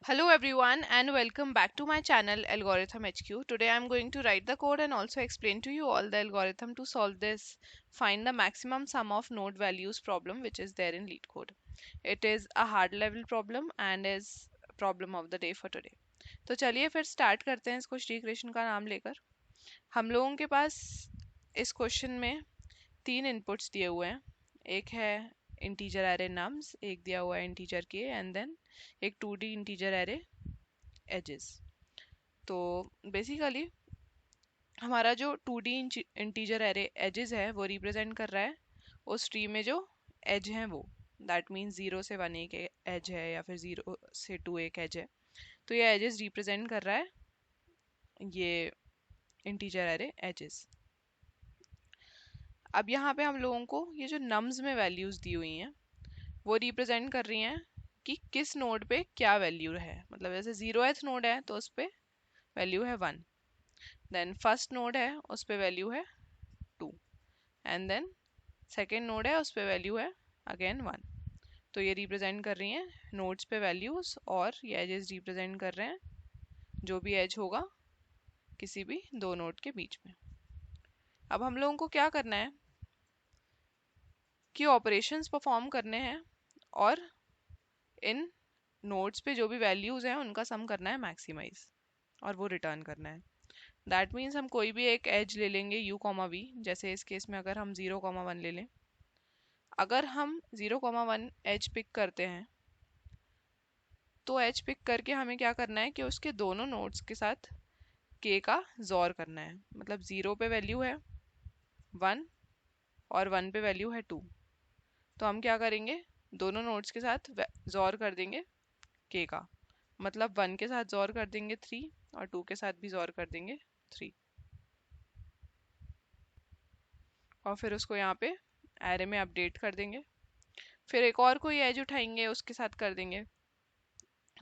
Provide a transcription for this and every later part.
Hello everyone and welcome back to my channel Algorithm HQ. Today I'm going to write the code and also explain to you all the algorithm to solve this find the maximum sum of node values problem which is there in LeetCode. It is a hard level problem and is problem of the day for today. तो चलिए फिर start करते हैं इसको श्री कृष्ण का नाम लेकर. हम लोगों के पास इस क्वेश्चन में तीन इनपुट्स दिए हुए हैं. एक है इंटीजर एरे नम्स, एक दिया हुआ है इंटीजर के एंड देन एक 2D इंटीजर एरे एजेस. तो बेसिकली हमारा जो 2D इंटीजर एरे एजेस है वो रिप्रेजेंट कर रहा है उस ट्री में जो एज है वो. दैट मीन्स 0 से 1 एक एज है या फिर 0 से 2 एक एज है. तो ये एजेस रिप्रेजेंट कर रहा है ये इंटीजर एरे एजेस. अब यहाँ पे हम लोगों को ये जो नम्स में वैल्यूज दी हुई हैं वो रिप्रेजेंट कर रही हैं कि किस नोड पे क्या वैल्यू है. मतलब जैसे 0th नोड है तो उस पे वैल्यू है 1, देन फर्स्ट नोड है उस पे वैल्यू है 2 एंड देन सेकेंड नोड है उस पे वैल्यू है अगेन 1. तो ये रिप्रेजेंट कर रही हैं नोड्स पे वैल्यूज और ये एजेस रिप्रेजेंट कर रहे हैं जो भी एज होगा किसी भी दो नोड के बीच में. अब हम लोगों को क्या करना है कि ऑपरेशंस परफॉर्म करने हैं और इन नोड्स पे जो भी वैल्यूज हैं उनका सम करना है मैक्सिमाइज और वो रिटर्न करना है. दैट मीन्स हम कोई भी एक एज ले लेंगे u कॉमा वी. जैसे इस केस में अगर हम 0 कॉमा 1 ले लें, अगर हम 0 कॉमा 1 एज पिक करते हैं तो एज पिक करके हमें क्या करना है कि उसके दोनों नोड्स के साथ k का जोर करना है. मतलब 0 पे वैल्यू है 1 और 1 पे वैल्यू है 2. तो हम क्या करेंगे, दोनों नोड्स के साथ जोर कर देंगे k का. मतलब 1 के साथ जोर कर देंगे 3 और 2 के साथ भी जोर कर देंगे 3 और फिर उसको यहाँ पे एरे में अपडेट कर देंगे. फिर एक और कोई एज उठाएंगे उसके साथ कर देंगे.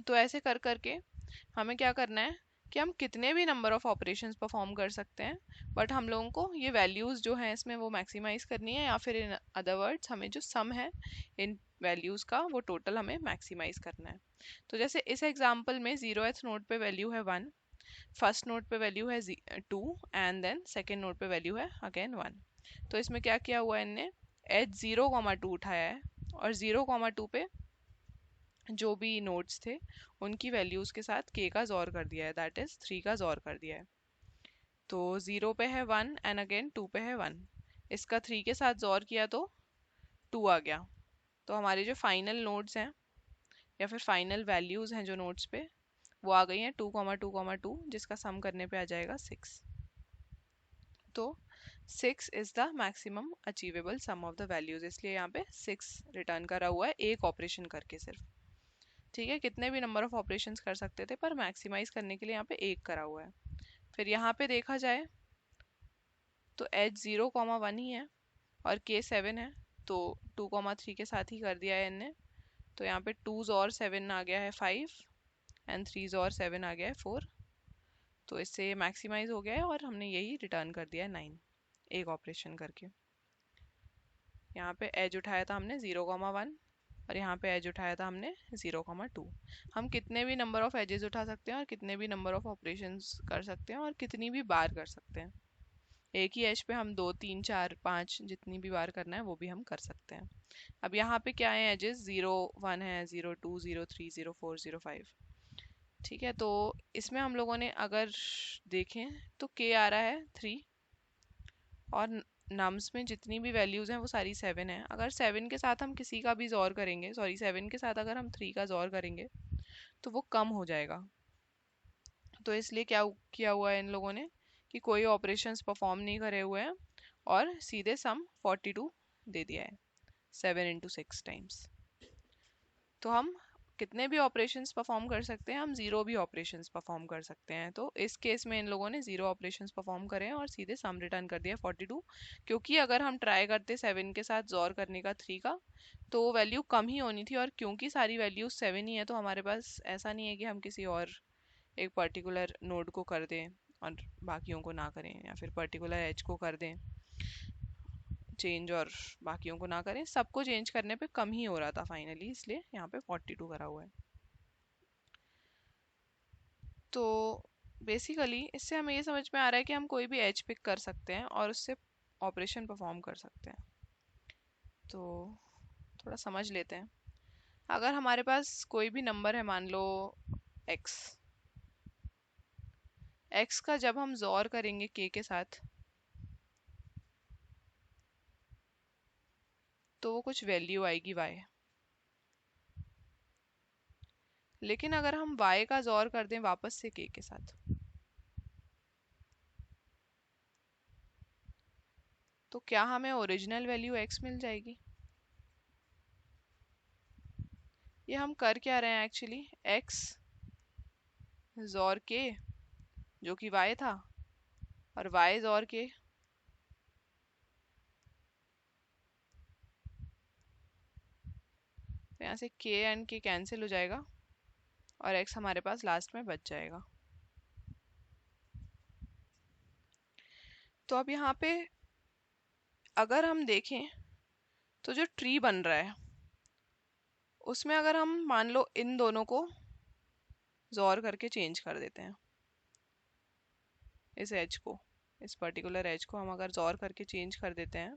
तो ऐसे कर करके हमें क्या करना है कि हम कितने भी नंबर ऑफ ऑपरेशंस परफॉर्म कर सकते हैं, बट हम लोगों को ये वैल्यूज़ जो हैं इसमें वो मैक्सिमाइज करनी है, या फिर इन अदर वर्ड्स हमें जो सम है इन वैल्यूज़ का वो टोटल हमें मैक्सिमाइज करना है. तो जैसे इस एग्जांपल में 0th नोड पे वैल्यू है 1, फर्स्ट नोड पे वैल्यू है 2 एंड देन सेकेंड नोड पे वैल्यू है अगेन 1. तो इसमें क्या किया हुआ है, इनने एज 0,2 उठाया है और 0,2 पे जो भी नोड्स थे उनकी वैल्यूज के साथ k का जोर कर दिया है, दैट इज 3 का जोर कर दिया है. तो 0 पे है 1 एंड अगेन 2 पे है 1. इसका 3 के साथ जोर किया तो 2 आ गया. तो हमारे जो फाइनल नोड्स हैं या फिर फाइनल वैल्यूज हैं जो नोड्स पे वो आ गई हैं 2,2,2, जिसका सम करने पे आ जाएगा 6. तो 6 is the maximum achievable sum of the values, इसलिए यहाँ पे 6 रिटर्न करा हुआ है एक ऑपरेशन करके सिर्फ. ठीक है, कितने भी नंबर ऑफ ऑपरेशंस कर सकते थे पर मैक्सिमाइज करने के लिए यहाँ पे एक करा हुआ है. फिर यहाँ पे देखा जाए तो एच 0,1 ही है और k 7 है, तो 2,3 के साथ ही कर दिया है इनने. तो यहाँ पे 2s और 7 आ गया है 5 एंड 3s और 7 आ गया है 4. तो इससे ये मैक्सिमाइज हो गया है और हमने यही रिटर्न कर दिया है 9 एक ऑपरेशन करके. यहाँ पे एज उठाया था हमने 0,1 और यहाँ पे एज उठाया था हमने 0,2. हम कितने भी नंबर ऑफ एजेस उठा सकते हैं और कितने भी नंबर ऑफ ऑपरेशंस कर सकते हैं और कितनी भी बार कर सकते हैं. एक ही एज पे हम 2 3 4 5 जितनी भी बार करना है वो भी हम कर सकते हैं. अब यहाँ पे क्या है, एजेस 0,1 है, 0,2, 0,3, 0,4, 0,5. ठीक है, तो इसमें हम लोगों ने अगर देखें तो k आ रहा है 3 और नम्स में जितनी भी वैल्यूज हैं वो सारी 7 है. अगर 7 के साथ हम किसी का भी जोर करेंगे, सॉरी 7 के साथ अगर हम 3 का जोर करेंगे तो वो कम हो जाएगा. तो इसलिए क्या किया हुआ है इन लोगों ने कि कोई ऑपरेशंस परफॉर्म नहीं करे हुए हैं और सीधे सम 42 दे दिया है 7 इंटू 6 टाइम्स. तो हम कितने भी ऑपरेशंस परफॉर्म कर सकते हैं, हम जीरो भी ऑपरेशंस परफॉर्म कर सकते हैं. तो इस केस में इन लोगों ने जीरो ऑपरेशंस परफॉर्म करे हैं और सीधे सम रिटर्न कर दिया 42. क्योंकि अगर हम ट्राई करते 7 के साथ जोर करने का 3 का तो वैल्यू कम ही होनी थी, और क्योंकि सारी वैल्यूज 7 ही है तो हमारे पास ऐसा नहीं है कि हम किसी और एक पर्टिकुलर नोड को कर दें और बाकियों को ना करें, या फिर पर्टिकुलर एज को कर दें चेंज और बाकियों को ना करें. सबको चेंज करने पे कम ही हो रहा था फाइनली, इसलिए यहाँ पे 42 करा हुआ है. तो बेसिकली इससे हमें ये समझ में आ रहा है कि हम कोई भी एज पिक कर सकते हैं और उससे ऑपरेशन परफॉर्म कर सकते हैं। तो थोड़ा समझ लेते हैं। अगर हमारे पास कोई भी नंबर है, मान लो x, x का जब हम जोर करेंगे k के साथ तो वो कुछ वैल्यू आएगी y। लेकिन अगर हम y का जोर कर दें वापस से k के साथ तो क्या हमें ओरिजिनल वैल्यू x मिल जाएगी? ये हम कर क्या रहे हैं एक्चुअली, x जोर k जो कि y था और y जोर k, तो यहाँ से k एंड k कैंसिल हो जाएगा और x हमारे पास लास्ट में बच जाएगा। तो अब यहाँ पे अगर हम देखें तो जो ट्री बन रहा है उसमें अगर हम मान लो इन दोनों को जोर करके चेंज कर देते हैं, इस एज को, इस पर्टिकुलर एज को हम अगर जोर करके चेंज कर देते हैं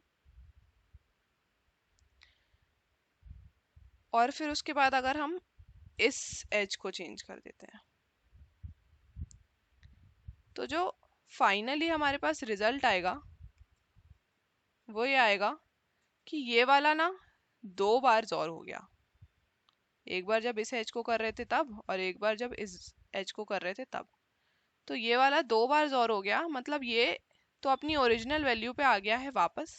और फिर उसके बाद अगर हम इस एज को चेंज कर देते हैं तो जो फाइनली हमारे पास रिजल्ट आएगा वो ये आएगा कि ये वाला ना 2 बार जोर हो गया। एक बार जब इस एज को कर रहे थे तब और एक बार जब इस एज को कर रहे थे तब। तो ये वाला 2 बार जोर हो गया, मतलब ये तो अपनी ओरिजिनल वैल्यू पे आ गया है वापस,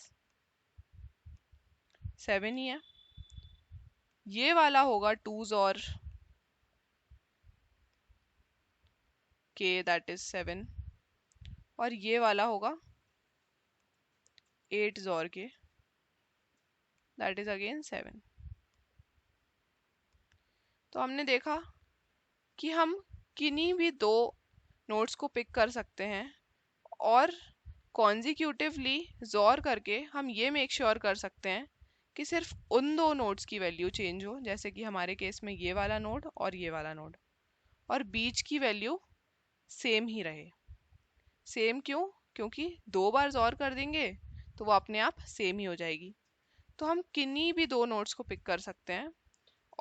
7 ही है। ये वाला होगा 2 जोर के दैट इज 7 और ये वाला होगा 8 जोर के दैट इज अगेन 7। तो हमने देखा कि हम किन्हीं भी 2 नोट्स को पिक कर सकते हैं और कॉन्जिक्यूटिवली जोर करके हम ये मेक श्योर कर सकते हैं कि सिर्फ उन 2 नोट्स की वैल्यू चेंज हो, जैसे कि हमारे केस में ये वाला नोड और ये वाला नोड, और बीच की वैल्यू सेम ही रहे। सेम क्यों? क्योंकि 2 बार जोर कर देंगे तो वो अपने आप सेम ही हो जाएगी। तो हम किन्हीं भी 2 नोट्स को पिक कर सकते हैं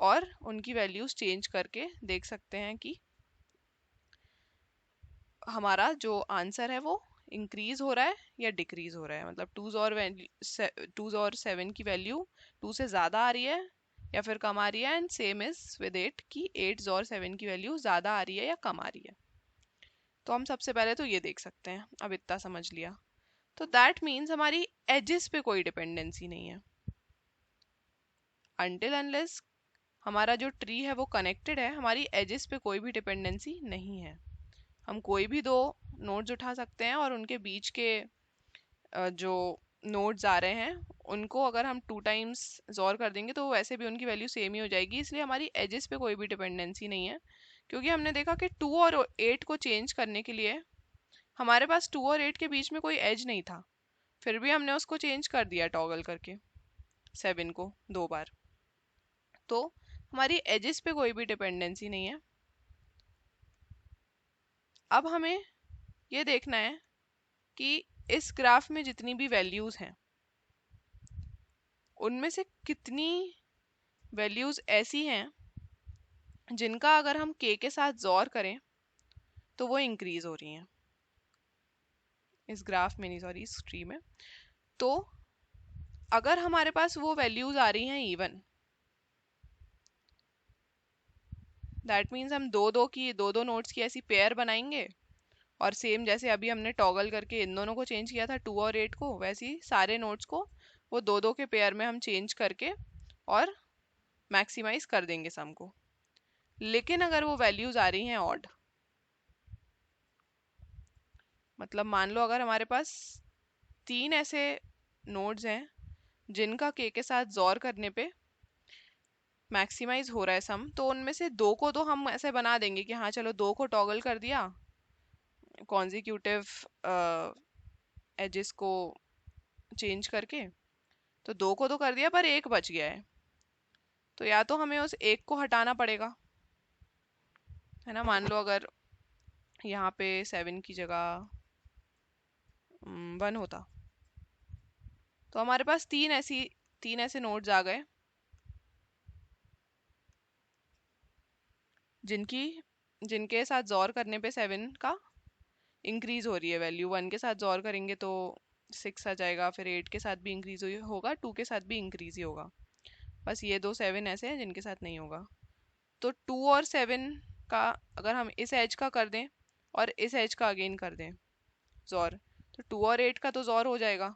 और उनकी वैल्यूज चेंज करके देख सकते हैं कि हमारा जो आंसर है वो इंक्रीज हो रहा है या डिक्रीज हो रहा है। मतलब 2 और 7 की वैल्यू 2 से ज़्यादा आ रही है या फिर कम आ रही है, एंड सेम इज विद 8 की 8 और 7 की वैल्यू ज़्यादा आ रही है या कम आ रही है। तो हम सबसे पहले तो ये देख सकते हैं। अब इतना समझ लिया तो दैट मीन्स हमारी एजेस पे कोई डिपेंडेंसी नहीं है। अनटिल अनलेस हमारा जो ट्री है वो कनेक्टेड है, हमारी एजेस पे कोई भी डिपेंडेंसी नहीं है। हम कोई भी 2 नोड्स उठा सकते हैं और उनके बीच के जो नोड्स आ रहे हैं उनको अगर हम 2 टाइम्स जोर कर देंगे तो वैसे भी उनकी वैल्यू सेम ही हो जाएगी। इसलिए हमारी एजेस पे कोई भी डिपेंडेंसी नहीं है, क्योंकि हमने देखा कि 2 और 8 को चेंज करने के लिए हमारे पास 2 और 8 के बीच में कोई एज नहीं था, फिर भी हमने उसको चेंज कर दिया टॉगल करके 7 को 2 बार। तो हमारी एजेस पे कोई भी डिपेंडेंसी नहीं है। अब हमें ये देखना है कि इस ग्राफ में जितनी भी वैल्यूज हैं उनमें से कितनी वैल्यूज ऐसी हैं जिनका अगर हम k के साथ जोर करें तो वो इंक्रीज हो रही हैं। इस ग्राफ में नहीं, सॉरी, इस ट्री में। तो अगर हमारे पास वो वैल्यूज आ रही हैं इवन, दैट मीन्स हम दो नोट्स की ऐसी पेयर बनाएंगे और सेम जैसे अभी हमने टॉगल करके इन दोनों को चेंज किया था 2 और 8 को, वैसे ही सारे नोट्स को वो 2 के पेयर में हम चेंज करके और मैक्सिमाइज कर देंगे सम को। लेकिन अगर वो वैल्यूज आ रही हैं ऑड, मतलब मान लो अगर हमारे पास 3 ऐसे नोड्स हैं जिनका k के साथ जोर करने पे मैक्सिमाइज हो रहा है सम, तो उनमें से 2 को तो हम ऐसे बना देंगे कि हाँ चलो 2 को टॉगल कर दिया कॉन्जिक्यूटिव एजेस को चेंज करके, तो 2 को तो कर दिया पर 1 बच गया है, तो या तो हमें उस 1 को हटाना पड़ेगा, है ना। मान लो अगर यहाँ पे 7 की जगह 1 होता, तो हमारे पास तीन ऐसे नोड्स आ गए जिनके साथ जोर करने पे 7 का इंक्रीज हो रही है वैल्यू। 1 के साथ जोर करेंगे तो 6 आ जाएगा, फिर 8 के साथ भी इंक्रीज होगा, 2 के साथ भी इंक्रीज ही होगा। बस ये दो 7 ऐसे हैं जिनके साथ नहीं होगा। तो 2 और 7 का अगर हम इस एज का कर दें और इस एज का अगेन कर दें जोर, तो 2 और 8 का तो जोर हो जाएगा,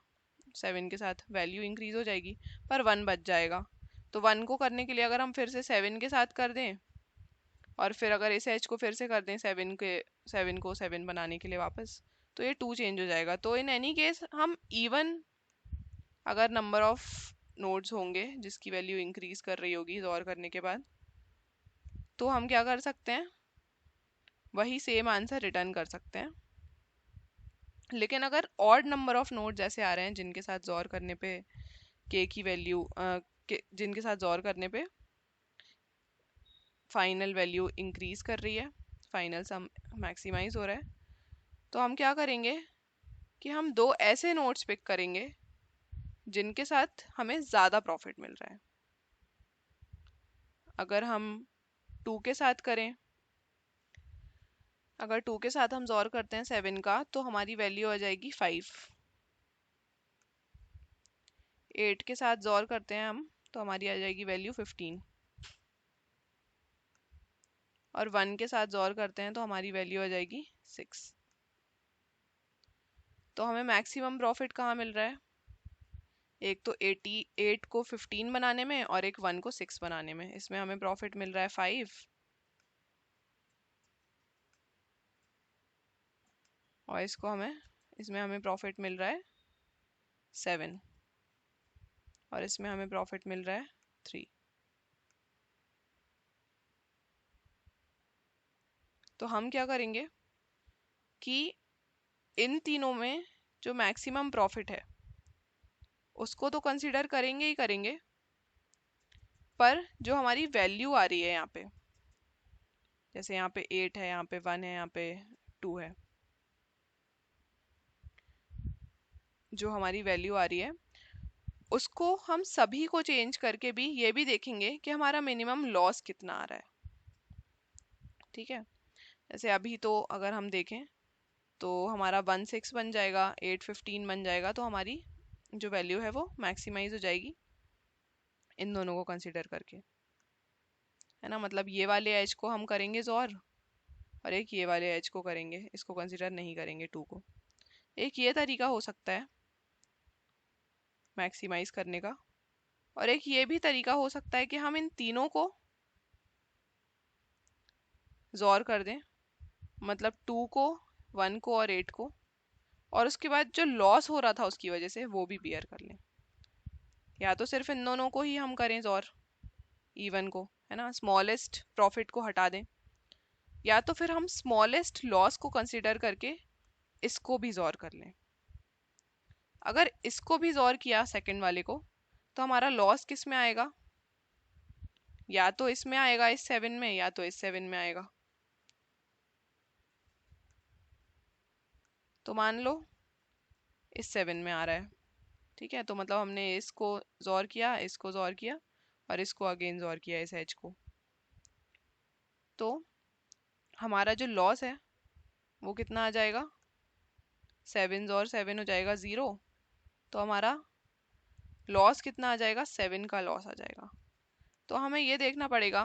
7 के साथ वैल्यू इंक्रीज हो जाएगी, पर 1 बच जाएगा। तो 1 को करने के लिए अगर हम फिर से 7 के साथ कर दें और फिर अगर इस एज को फिर से कर दें 7 को 7 बनाने के लिए वापस, तो ये 2 चेंज हो जाएगा। तो इन एनी केस हम इवन अगर नंबर ऑफ नोड्स होंगे जिसकी वैल्यू इंक्रीज कर रही होगी जोर करने के बाद, तो हम क्या कर सकते हैं, वही सेम आंसर रिटर्न कर सकते हैं। लेकिन अगर ऑड नंबर ऑफ नोड्स ऐसे आ रहे हैं जिनके साथ जोर करने पे के की वैल्यू जिनके साथ जोर करने पे फाइनल वैल्यू इंक्रीज कर रही है, फाइनल सम मैक्सिमाइज हो रहा है, तो हम क्या करेंगे कि हम दो ऐसे नोड्स पिक करेंगे जिनके साथ हमें ज़्यादा प्रॉफिट मिल रहा है। अगर हम 2 के साथ करें, अगर 2 के साथ हम जोर करते हैं 7 का, तो हमारी वैल्यू आ जाएगी 5। 8 के साथ जोर करते हैं हम, तो हमारी आ जाएगी वैल्यू 15। और 1 के साथ जोर करते हैं तो हमारी वैल्यू आ जाएगी 6। तो हमें मैक्सिमम प्रॉफिट कहाँ मिल रहा है, एक तो 88 को 15 बनाने में और एक 1 को 6 बनाने में। इसमें हमें प्रॉफिट मिल रहा है 5 और इसमें हमें प्रॉफिट मिल रहा है 7 और इसमें हमें प्रॉफिट मिल रहा है 3। तो हम क्या करेंगे कि इन तीनों में जो मैक्सिमम प्रॉफिट है उसको तो कंसीडर करेंगे ही करेंगे, पर जो हमारी वैल्यू आ रही है यहाँ पे, जैसे यहाँ पे 8 है, यहाँ पे 1 है, यहाँ पे 2 है, जो हमारी वैल्यू आ रही है उसको हम सभी को चेंज करके भी ये भी देखेंगे कि हमारा मिनिमम लॉस कितना आ रहा है। ठीक है, जैसे अभी तो अगर हम देखें तो हमारा 1 6 बन जाएगा, 8 15 बन जाएगा, तो हमारी जो वैल्यू है वो मैक्सिमाइज हो जाएगी इन दोनों को कंसिडर करके, है ना। मतलब ये वाले एज को हम करेंगे और एक ये वाले एज को करेंगे, इसको कंसिडर नहीं करेंगे 2 को। एक ये तरीका हो सकता है मैक्सिमाइज करने का, और एक ये भी तरीका हो सकता है कि हम इन तीनों को जोर कर दें, मतलब 2 को 1 को और 8 को, और उसके बाद जो लॉस हो रहा था उसकी वजह से वो भी बियर कर लें। या तो सिर्फ इन दोनों को ही हम करें जोर, इवन को, है ना, स्मॉलेस्ट प्रॉफिट को हटा दें, या तो फिर हम स्मॉलेस्ट लॉस को कंसिडर करके इसको भी जोर कर लें। अगर इसको भी जोर किया सेकंड वाले को, तो हमारा लॉस किस में आएगा, या तो इसमें आएगा इस 7 में, या तो इस 7 में आएगा। तो मान लो इस 7 में आ रहा है, ठीक है, तो मतलब हमने इसको जोर किया, इसको जोर किया और इसको अगेन जोर किया इस एज को, तो हमारा जो लॉस है वो कितना आ जाएगा, 7 और 7 हो जाएगा 0, तो हमारा लॉस कितना आ जाएगा, 7 का लॉस आ जाएगा। तो हमें ये देखना पड़ेगा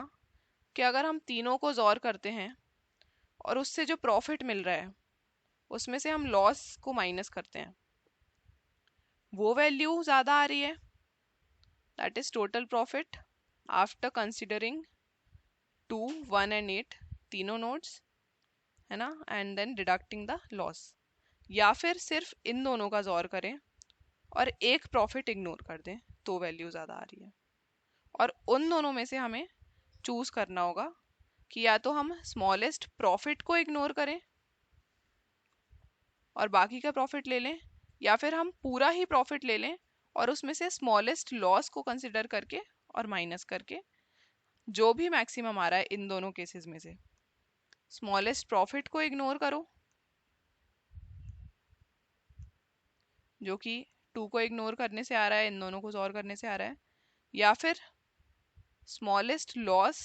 कि अगर हम तीनों को जोर करते हैं और उससे जो प्रॉफिट मिल रहा है उसमें से हम लॉस को माइनस करते हैं, वो वैल्यू ज़्यादा आ रही है, that is total profit after considering 2 1 and 8 तीनों नोड्स, है ना, and then deducting the loss, या फिर सिर्फ इन दोनों का जोर करें और एक प्रॉफिट इग्नोर कर दें, तो वैल्यू ज़्यादा आ रही है। और उन दोनों में से हमें चूज करना होगा कि या तो हम स्मॉलेस्ट प्रॉफिट को इग्नोर करें और बाकी का प्रॉफिट ले लें, या फिर हम पूरा ही प्रॉफिट ले लें और उसमें से स्मॉलेस्ट लॉस को कंसिडर करके और माइनस करके जो भी मैक्सिमम आ रहा है इन दोनों केसेस में से स्मॉलेस्ट प्रॉफिट को इग्नोर करो, जो कि 2 को इग्नोर करने से आ रहा है, इन दोनों को सॉल्व करने से आ रहा है, या फिर स्मॉलेस्ट लॉस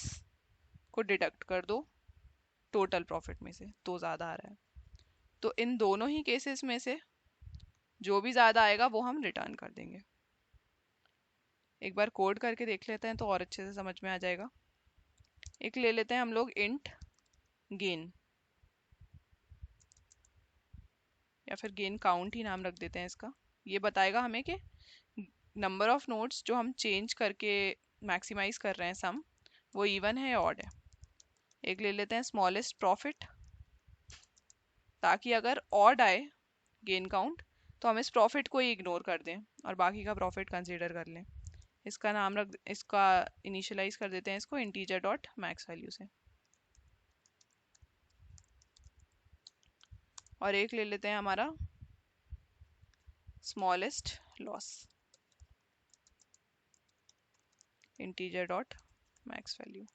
को डिडक्ट कर दो टोटल प्रॉफिट में से, तो ज़्यादा आ रहा है। तो इन दोनों ही केसेस में से जो भी ज़्यादा आएगा वो हम रिटर्न कर देंगे। एक बार कोड करके देख लेते हैं तो और अच्छे से समझ में आ जाएगा। एक ले लेते हैं हम लोग इंट गेन, या फिर गेन काउंट ही नाम रख देते हैं इसका। ये बताएगा हमें कि नंबर ऑफ नोड्स जो हम चेंज करके मैक्सिमाइज कर रहे हैं सम, वो इवन है या ऑड है। एक ले लेते हैं स्मॉलेस्ट प्रॉफिट, ताकि अगर ऑड आए गेन काउंट तो हम इस प्रॉफिट को ही इग्नोर कर दें और बाकी का प्रॉफिट कंसीडर कर लें। इसका इनिशियलाइज कर देते हैं इसको इंटीजर डॉट मैक्स वैल्यू से। और एक ले लेते हैं हमारा smallest loss, integer dot max value.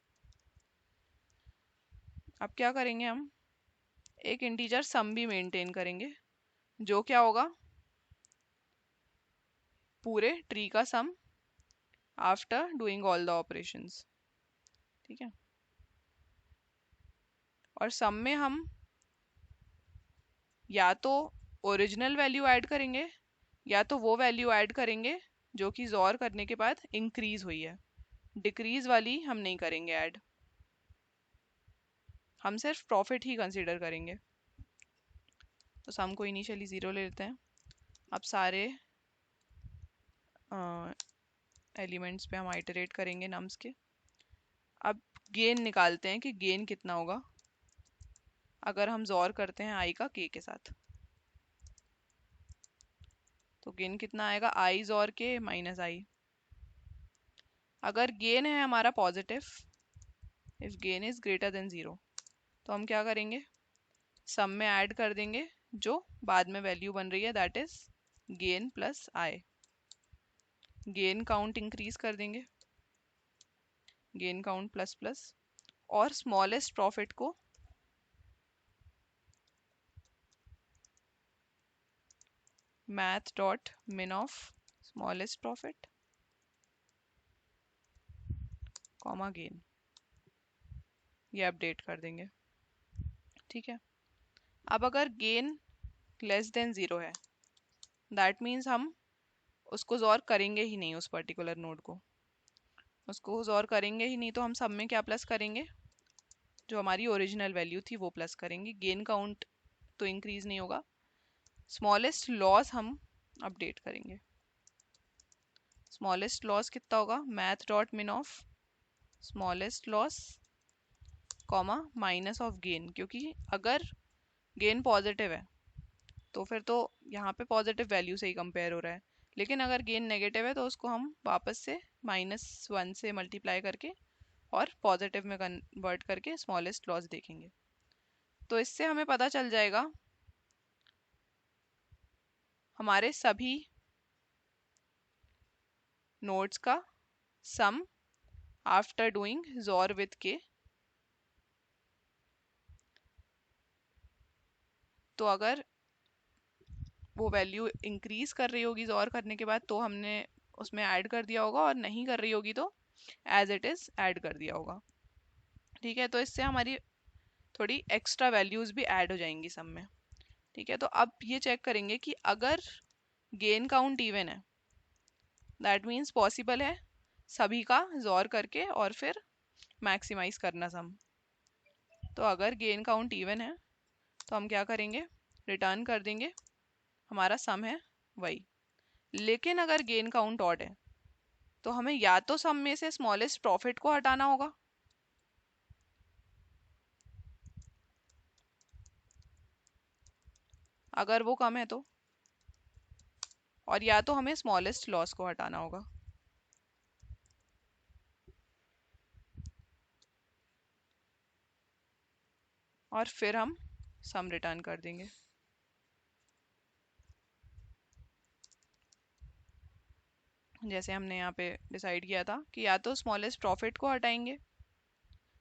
अब क्या करेंगे, हम एक इंटीजर सम भी मेंटेन करेंगे, जो क्या होगा, पूरे ट्री का sum after doing all the operations. ठीक है, और सम में हम या तो ओरिजिनल वैल्यू ऐड करेंगे या तो वो वैल्यू ऐड करेंगे जो कि जोर करने के बाद इंक्रीज हुई है। डिक्रीज वाली हम नहीं करेंगे ऐड, हम सिर्फ प्रॉफिट ही कंसीडर करेंगे। तो सम को इनिशियली 0 ले लेते हैं। अब सारे एलिमेंट्स पे हम आइटरेट करेंगे नम्स के। अब गेन निकालते हैं कि गेन कितना होगा अगर हम जोर करते हैं आई का के के साथ। तो गेन कितना आएगा, आई जोर के माइनस आई। अगर गेन है हमारा positive, if gain is greater than 0, तो हम क्या करेंगे, सम में ऐड कर देंगे जो बाद में वैल्यू बन रही है, that is gain plus I. Gain count increase कर देंगे, गेन काउंट प्लस प्लस, और स्मॉलेस्ट प्रॉफिट को मैथ डॉट मिन of smallest profit comma gain, ये अपडेट कर देंगे। ठीक है, अब अगर गेन लेस देन 0 है, दैट मीन्स हम उसको जोर करेंगे ही नहीं, उस पर्टिकुलर नोड को उसको जोर करेंगे ही नहीं। तो हम सब में क्या प्लस करेंगे, जो हमारी ओरिजिनल वैल्यू थी वो प्लस करेंगे। गेन काउंट तो इंक्रीज नहीं होगा, स्मॉलेस्ट लॉस हम अपडेट करेंगे। स्मॉलेस्ट लॉस कितना होगा, मैथ डॉट मिन of smallest loss comma minus of gain, क्योंकि अगर गेन पॉजिटिव है तो फिर तो यहाँ पे पॉजिटिव वैल्यू से ही कंपेयर हो रहा है, लेकिन अगर गेन नेगेटिव है तो उसको हम वापस से -1 से मल्टीप्लाई करके और पॉजिटिव में कन्वर्ट करके स्मॉलेस्ट लॉस देखेंगे। तो इससे हमें पता चल जाएगा हमारे सभी नोड्स का सम आफ्टर डूइंग जोर विद के। तो अगर वो वैल्यू इंक्रीज कर रही होगी जोर करने के बाद तो हमने उसमें ऐड कर दिया होगा, और नहीं कर रही होगी तो एज इट इज ऐड कर दिया होगा। ठीक है, तो इससे हमारी थोड़ी एक्स्ट्रा वैल्यूज भी ऐड हो जाएंगी सम में। ठीक है, तो अब ये चेक करेंगे कि अगर गेन काउंट इवन है, दैट मीन्स पॉसिबल है सभी का जोर करके और फिर मैक्सिमाइज करना सम। तो अगर गेन काउंट इवन है तो हम क्या करेंगे, रिटर्न कर देंगे हमारा सम है वही। लेकिन अगर गेन काउंट ऑड है तो हमें या तो सम में से स्मॉलेस्ट प्रॉफिट को हटाना होगा, अगर वो कम है तो, और या तो हमें स्मॉलेस्ट लॉस को हटाना होगा। और फिर हम सम रिटर्न कर देंगे। जैसे हमने यहाँ पे डिसाइड किया था कि या तो स्मॉलेस्ट प्रॉफिट को हटाएंगे,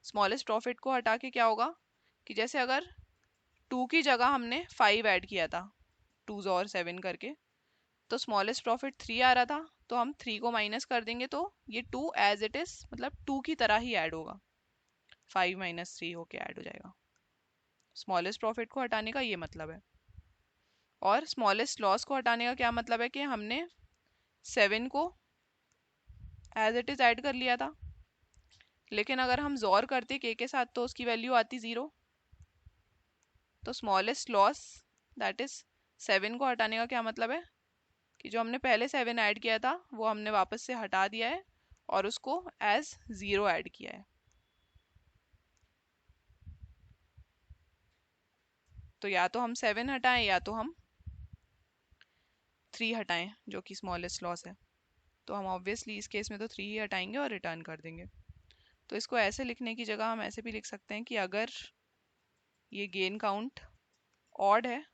स्मॉलेस्ट प्रॉफिट को हटा के क्या होगा कि जैसे अगर 2 की जगह हमने 5 ऐड किया था, 2 और 7 करके, तो स्मॉलेस्ट प्रॉफिट 3 आ रहा था, तो हम 3 को माइनस कर देंगे तो ये 2 एज इट इज मतलब 2 की तरह ही ऐड होगा, 5 माइनस 3 होके ऐड हो जाएगा। स्मॉलेस्ट प्रॉफिट को हटाने का ये मतलब है। और स्मॉलेस्ट लॉस को हटाने का क्या मतलब है कि हमने 7 को एज इट इज ऐड कर लिया था, लेकिन अगर हम जोर करते के साथ तो उसकी वैल्यू आती 0। तो स्मॉलेस्ट लॉस दैट इज 7 को हटाने का क्या मतलब है कि जो हमने पहले 7 ऐड किया था वो हमने वापस से हटा दिया है और उसको एज 0 ऐड किया है। तो या तो हम 7 हटाएं या तो हम 3 हटाएं जो कि स्मॉलेस्ट लॉस है। तो हम ऑब्वियसली इस केस में तो 3 ही हटाएंगे और रिटर्न कर देंगे। तो इसको ऐसे लिखने की जगह हम ऐसे भी लिख सकते हैं कि अगर ये गेन काउंट ऑड है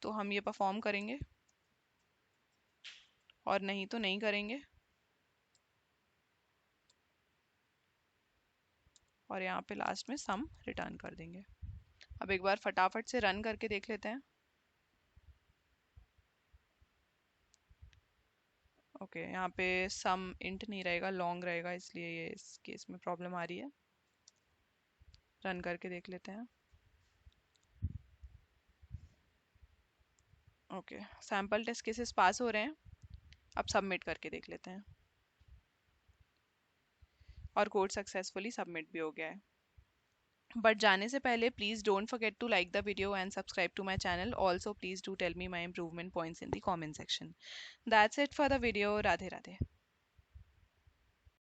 तो हम ये परफॉर्म करेंगे और नहीं तो नहीं करेंगे। और यहाँ पे लास्ट में सम रिटर्न कर देंगे। अब एक बार फटाफट से रन करके देख लेते हैं। ओके, यहाँ पे सम इंट नहीं रहेगा, लॉन्ग रहेगा, इसलिए ये इस केस में प्रॉब्लम आ रही है। रन करके देख लेते हैं। Okay, sample test cases pass हो रहे हैं। अब सबमिट करके देख लेते हैं। और कोड सक्सेसफुली सबमिट भी हो गया है। बट जाने से पहले please don't forget to like the video and subscribe to my channel. Also please do tell me my improvement points in the comment section. That's it for the video. Radhe Radhe.